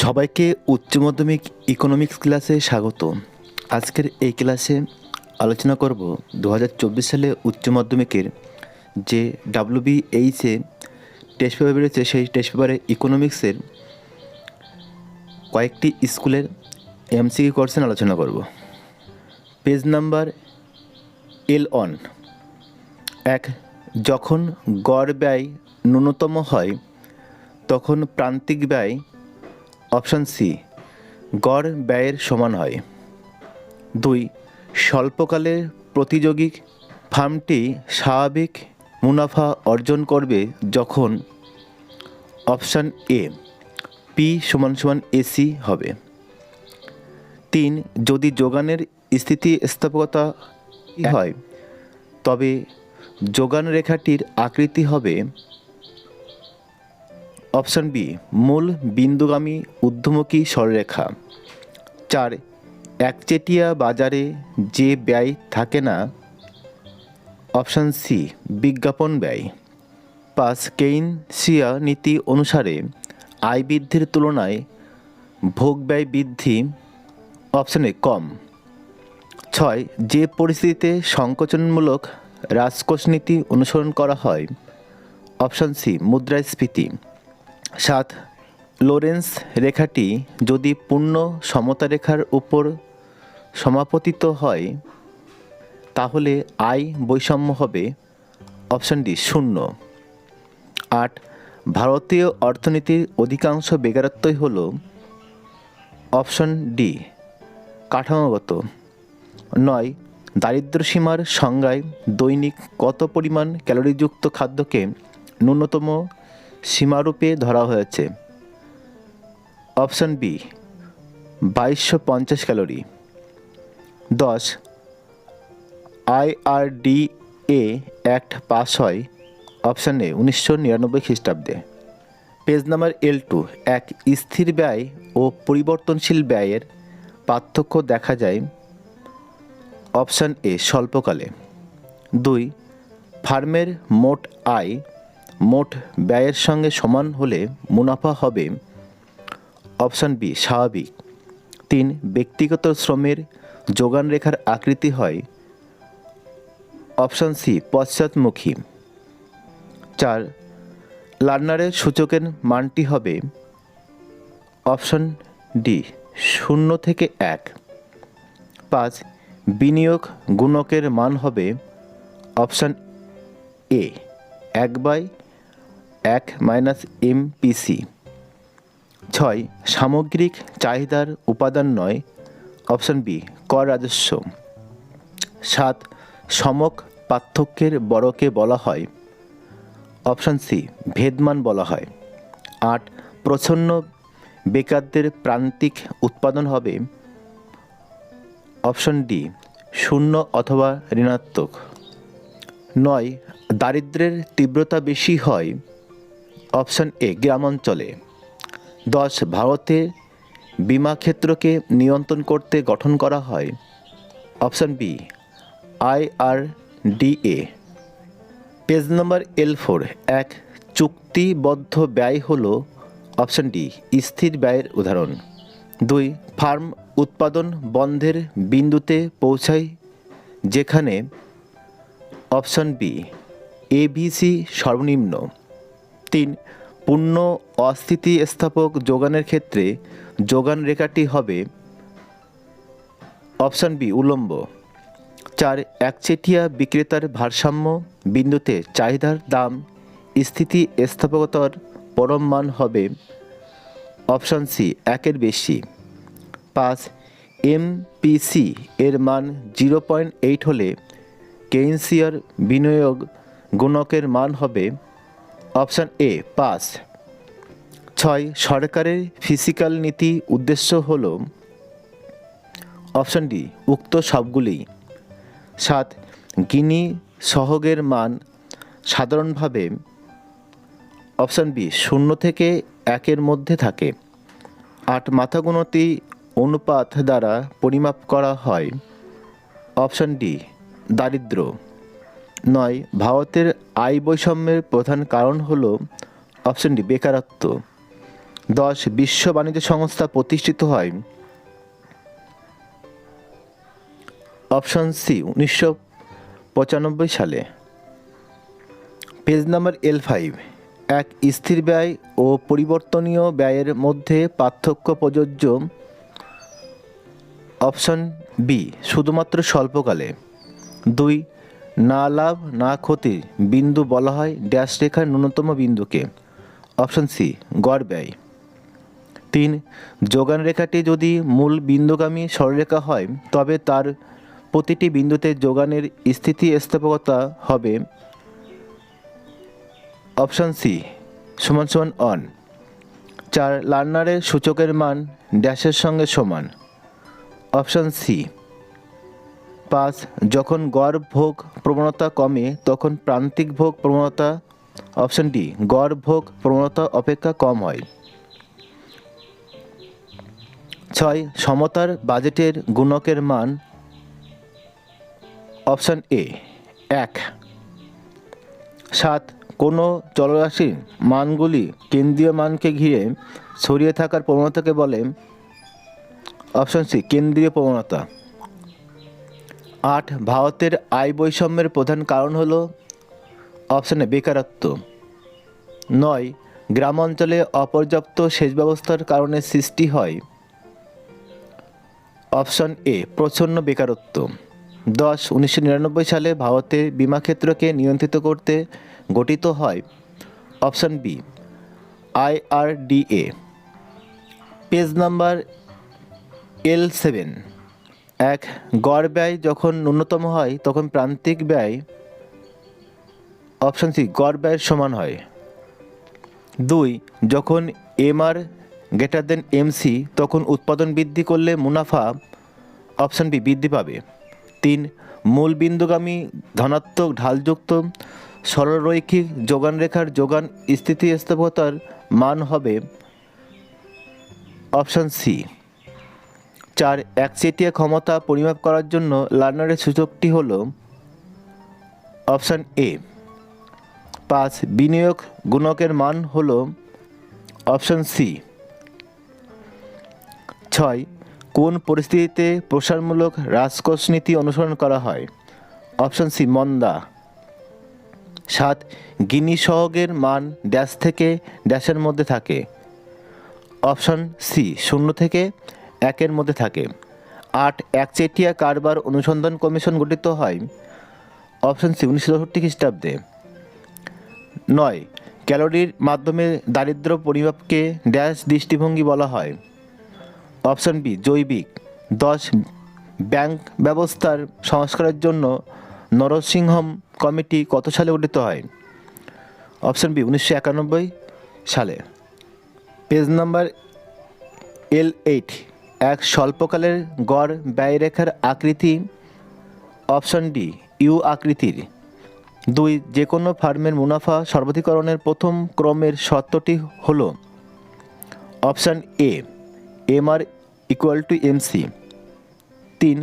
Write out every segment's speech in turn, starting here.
সবাইকে উচ্চ মাধ্যমিক ইকোনমিক্স ক্লাসে স্বাগত। আজকের এই ক্লাসে আলোচনা করব 2024 সালে উচ্চ মাধ্যমিকের যে WBHE টেস্ট পেপার বেরিয়েছে, সেই টেস্ট পেপারে ইকোনমিক্সের কয়েকটি স্কুলের MCQ কোশ্চেন আলোচনা করব। Page number L1। যখন গড় ব্যয় ন্যূনতম হয় তখন প্রান্তিক ব্যয় অপশান সি গড় ব্যয়ের সমান হয়। 2, স্বল্পকালের প্রতিযোগী ফার্মটি স্বাভাবিক মুনাফা অর্জন করবে যখন অপশান এ পি সমান সমান AC হবে। 3, যদি যোগানের স্থিতিস্থাপকতা হয় তবে যোগান রেখাটির আকৃতি হবে অপশান বি মূল বিন্দুগামী ঊর্ধ্বমুখী সরলরেখা। 4, একচেটিয়া বাজারে যে ব্যয় থাকে না অপশান সি বিজ্ঞাপন ব্যয়। 5, কেইনসিয়া নীতি অনুসারে আয় বৃদ্ধির তুলনায় ভোগ ব্যয় বৃদ্ধি অপশান এ কম। 6, যে পরিস্থিতিতে সংকোচনমূলক হ্রাসকোষ নীতি অনুসরণ করা হয় অপশান সি মুদ্রাস্ফীতি। 7, লোরেন্স রেখাটি যদি পূর্ণ সমতা রেখার উপর সমাপতিত হয় তাহলে আয় বৈষম্য হবে অপশান ডি 0। 8, ভারতীয় অর্থনীতির অধিকাংশ বেকারত্বই হল অপশান ডি কাঠামোগত। 9, দারিদ্র্যসীমার সংজ্ঞায় দৈনিক কত পরিমাণ ক্যালোরিযুক্ত খাদ্যকে ন্যূনতম সীমারূপে ধরা হয়েছে option B 2250 calorie. 10, IRDA act pass হয় অপশান এ 1999 খ্রিস্টাব্দে। Page number L2। স্থির ব্যয় ও পরিবর্তনশীল ব্যয়ের পার্থক্য দেখা যায় অপশান এ স্বল্পকালে। 2, ফার্মের মোট আয় মোট ব্যয়ের সঙ্গে সমান হলে মুনাফা হবে অপশান বি স্বাভাবিক। 3, ব্যক্তিগত শ্রমের যোগান রেখার আকৃতি হয় অপশান সি পশ্চাৎমুখী। 4, লার্নারের সূচকের মানটি হবে অপশান ডি 0 থেকে 1। 5, বিনিয়োগ গুণকের মান হবে অপশান এ 1/1 - MPC। 6, সামগ্রিক চাহিদার উপাদান নয় অপশান বি কর রাজস্ব। 7, সমক পার্থক্যের বড়কে বলা হয় অপশান সি ভেদমান বলা হয়। 8, প্রচ্ছন্ন বেকারদের প্রান্তিক উৎপাদন হবে অপশান ডি 0 অথবা ঋণাত্মক। 9, দারিদ্র্যের তীব্রতা বেশি হয় অপশান এ গ্রামাঞ্চলে। 10, ভারতে বীমা ক্ষেত্রকে নিয়ন্ত্রণ করতে গঠন করা হয় option B IRDA। Page number L4। চুক্তিবদ্ধ ব্যয় হল অপশান ডি স্থির ব্যয়ের উদাহরণ। 2, ফার্ম উৎপাদন বন্ধের বিন্দুতে পৌঁছায় যেখানে অপশান বি ABC সর্বনিম্ন। 3, পূর্ণ অস্থিতিস্থাপক যোগানের ক্ষেত্রে যোগান রেখাটি হবে অপশান বি উল্লম্ব। 4, একচেটিয়া বিক্রেতার ভারসাম্য বিন্দুতে চাহিদার দাম স্থিতিস্থাপকতার পরম মান হবে অপশান সি 1-এর বেশি। 5, MPC এর মান 0.8 হলে কেইনসিয়ার বিনিয়োগ গুণকের মান হবে অপশান এ 5। 6, সরকারের ফিস্ক্যাল নীতি উদ্দেশ্য হল অপশান ডি উক্ত সবগুলি। 7, গিনি সহগের মান সাধারণভাবে অপশান বি 0 থেকে 1-এর মধ্যে থাকে। 8, মাথাগুণতি অনুপাত দ্বারা পরিমাপ করা হয় অপশান ডি দারিদ্র্য। 9, ভারতের আয় বৈষম্যের প্রধান কারণ হল অপশান ডি বেকারত্ব। 10 বিশ্ব বাণিজ্য সংস্থা প্রতিষ্ঠিত হয়? অপশন সি 1995 সালে। পেজ নাম্বার L5, এক স্থির ব্যয় ও পরিবর্তনীয় ব্যয়ের মধ্যে পার্থক্য প্রযোজ্য? অপশন বি শুধুমাত্র স্বল্পকালে। 2 না লাভ না ক্ষতির বিন্দু বলা হয় ড্যাশ রেখার ন্যূনতম বিন্দুকে? অপশন সি গড় ব্যয়। 3 যোগান রেখাটি যদি মূল বিন্দুগামী সরলরেখা হয় তবে তার প্রতিটি বিন্দুতে যোগানের স্থিতিস্থাপকতা হবে? অপশন সি সমান সমান 1। 4 লার্নারের সূচকের মান ড্যাশের সঙ্গে সমান? অপশন সি 5 যখন গড় ভোগ প্রবণতা কমে তখন প্রান্তিক ভোগ প্রবণতা? অপশন ডি গড় ভোগ প্রবণতা অপেক্ষা কম হয়। 6 সমতার বাজেটের গুণকের মান? Option A 1। 7 কোনো চলরাশির মানগুলি কেন্দ্রীয় মানকে ঘিরে ছড়িয়ে থাকার প্রবণতাকে বলে? অপশন সি কেন্দ্রীয় প্রবণতা। 8 ভারতের আয় বৈষম্যের প্রধান কারণ হলো? অপশন এ বেকারত্ব। 9 গ্রাম অঞ্চলে অপর্যাপ্ত সেচ ব্যবস্থার কারণে সৃষ্টি হয়? অপশন এ প্রচ্ছন্ন বেকারত্ব। 10 1999 সালে ভারতের বীমা ক্ষেত্রকে নিয়ন্ত্রিত করতে গঠিত হয়? Option B IRDA। Page number L7, এক গড় ব্যয় যখন ন্যূনতম হয় তখন প্রান্তিক ব্যয়? অপশন সি গড় ব্যয়ের সমান হয়। 2 যখন MR MC তখন উৎপাদন বৃদ্ধি করলে মুনাফা? অপশন বি বৃদ্ধি পাবে। 3 মূল বিন্দুগামী ধনাত্মক ঢালযুক্ত সরলরৈখিক যোগান রেখার যোগান স্থিতিস্থাপকতার মান হবে? Option C. 4 একচেটিয়া ক্ষমতা পরিমাপ করার জন্য লার্নারের সূচকটি হল? অপশন এ 5 বিনিয়োগ গুণকের মান হল? Option C. 6 কোন পরিস্থিতিতে প্রসারমূলক হ্রাসকোষ নীতি অনুসরণ করা হয়? অপশন সি মন্দা। 7 গিনি সহগের মান ড্যাশ থেকে ড্যাশের মধ্যে থাকে? অপশন সি 0 থেকে 1-এর মধ্যে থাকে। 8 একচেটিয়া কারবার অনুসন্ধান কমিশন গঠিত হয়? অপশন সি 1964 খ্রিস্টাব্দে। 9 ক্যালোরির মাধ্যমে দারিদ্র্য পরিমাপকে ড্যাশ দৃষ্টিভঙ্গি বলা হয়? অপশন বি জৈবিক। 10 ব্যাংক ব্যবস্থার সংস্কারের জন্য নরসিংহম কমিটি কত সালে গঠিত হয়? অপশন বি 1991 সালে। পেজ নাম্বার L8, এক স্বল্পকালের গড় ব্যয়রেখার আকৃতি? অপশন ডি ইউ আকৃতির। 2 যে কোনো ফার্মের মুনাফা সর্বাধিকরণের প্রথম ক্রমের শর্তটি হল? Option A MR = MC। 3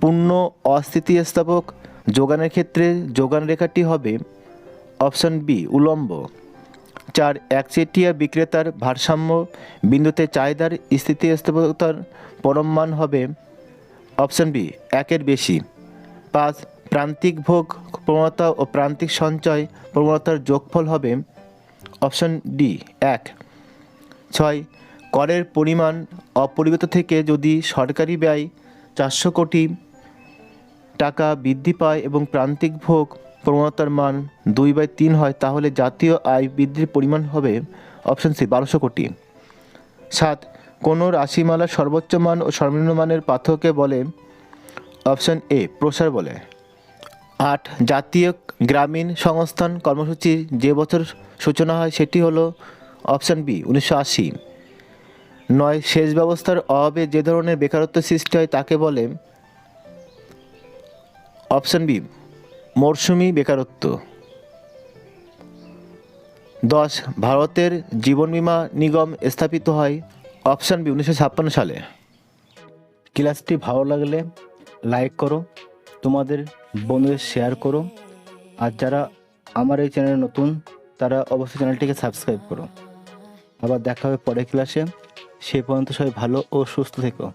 পূর্ণ অস্থিতিস্থাপক যোগানের ক্ষেত্রে যোগান রেখাটি হবে? অপশন বি উলম্ব। 4 একচেটিয়া বিক্রেতার ভারসাম্য বিন্দুতে চাহিদার স্থিতিস্থাপকতার পরম মান হবে? অপশন বি 1-এর বেশি। 5 প্রান্তিক ভোগ প্রবণতা ও প্রান্তিক সঞ্চয় প্রবণতার যোগফল হবে? Option D 1। 6 করের পরিমাণ অপরিবর্তিত থেকে যদি সরকারি ব্যয় 400 কোটি টাকা বৃদ্ধি পায় এবং প্রান্তিক ভোগ প্রবণতার মান 2/3 হয় তাহলে জাতীয় আয় বৃদ্ধির পরিমাণ হবে? অপশন সি 1200 কোটি। 7 কোনো রাশিমালার সর্বোচ্চ মান ও সর্বনিম্ন মানের পার্থক্যকে বলে? অপশন এ প্রসার বলে। 8 জাতীয় গ্রামীণ সংস্থান কর্মসূচির যে বছর সূচনা হয় সেটি হলো? Option B 1980। 9 সেচ ব্যবস্থার অভাবে যে ধরনের বেকারত্ব সৃষ্টি হয় তাকে বলে? অপশন বি মরশুমি বেকারত্ব। 10 ভারতের জীবন বীমা নিগম স্থাপিত হয়? অপশন বি 1956 সালে। ক্লাসটি ভালো লাগলে লাইক করো, তোমাদের বন্ধুদের শেয়ার করো, আর যারা আমার এই চ্যানেলে নতুন তারা অবশ্যই চ্যানেলটিকে সাবস্ক্রাইব করো। আবার দেখা হবে পরের ক্লাসে। সে পর্যন্ত সবাই ভালো ও সুস্থ থেকো।